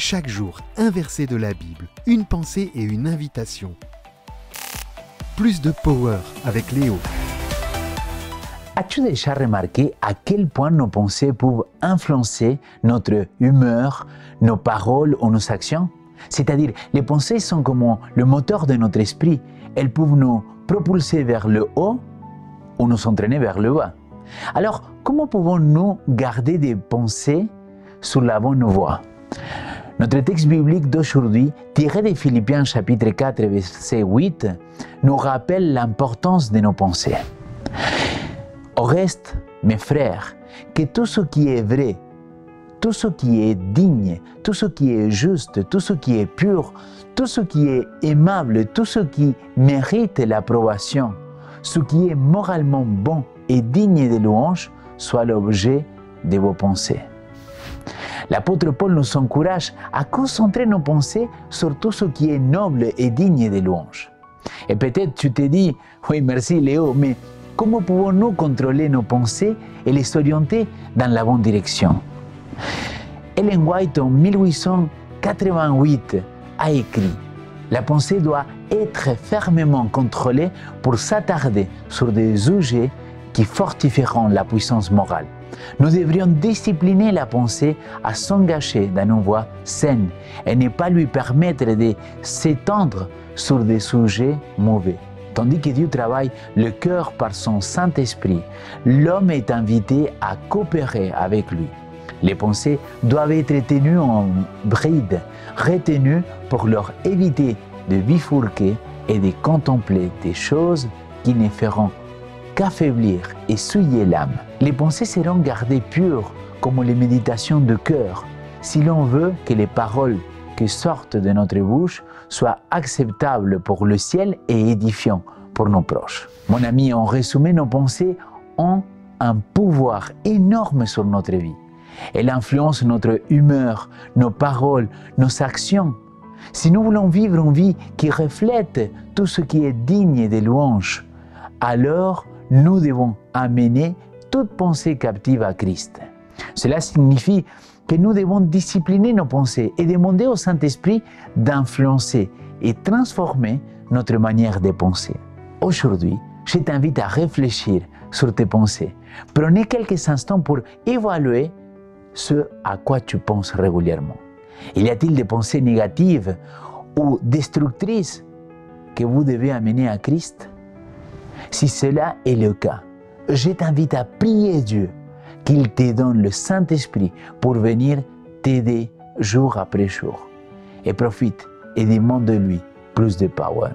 Chaque jour, un verset de la Bible, une pensée et une invitation. Plus de power avec Léo. As-tu déjà remarqué à quel point nos pensées peuvent influencer notre humeur, nos paroles ou nos actions? C'est-à-dire, les pensées sont comme le moteur de notre esprit. Elles peuvent nous propulser vers le haut ou nous entraîner vers le bas. Alors, comment pouvons-nous garder des pensées sur la bonne voie? Notre texte biblique d'aujourd'hui, tiré de Philippiens chapitre 4, verset 8, nous rappelle l'importance de nos pensées. Au reste, mes frères, que tout ce qui est vrai, tout ce qui est digne, tout ce qui est juste, tout ce qui est pur, tout ce qui est aimable, tout ce qui mérite l'approbation, ce qui est moralement bon et digne de louange, soit l'objet de vos pensées. L'apôtre Paul nous encourage à concentrer nos pensées sur tout ce qui est noble et digne de louange. Et peut-être tu te dis, oui merci Léo, mais comment pouvons-nous contrôler nos pensées et les orienter dans la bonne direction? Ellen White en 1888 a écrit « La pensée doit être fermement contrôlée pour s'attarder sur des sujets qui fortifieront la puissance morale. Nous devrions discipliner la pensée à s'engager dans une voie saine et ne pas lui permettre de s'étendre sur des sujets mauvais. Tandis que Dieu travaille le cœur par son Saint-Esprit, l'homme est invité à coopérer avec lui. Les pensées doivent être tenues en bride, retenues pour leur éviter de bifurquer et de contempler des choses qui ne feront qu'affaiblir et souiller l'âme. Les pensées seront gardées pures comme les méditations de cœur, si l'on veut que les paroles qui sortent de notre bouche soient acceptables pour le ciel et édifiantes pour nos proches. Mon ami, en résumé, nos pensées ont un pouvoir énorme sur notre vie. Elles influencent notre humeur, nos paroles, nos actions. Si nous voulons vivre une vie qui reflète tout ce qui est digne de louange, alors nous devons amener toute pensée captive à Christ. Cela signifie que nous devons discipliner nos pensées et demander au Saint-Esprit d'influencer et transformer notre manière de penser. Aujourd'hui, je t'invite à réfléchir sur tes pensées. Prenez quelques instants pour évaluer ce à quoi tu penses régulièrement. Y a-t-il des pensées négatives ou destructrices que vous devez amener à Christ? Si cela est le cas, je t'invite à prier Dieu qu'il te donne le Saint-Esprit pour venir t'aider jour après jour. Et profite et demande de lui plus de power.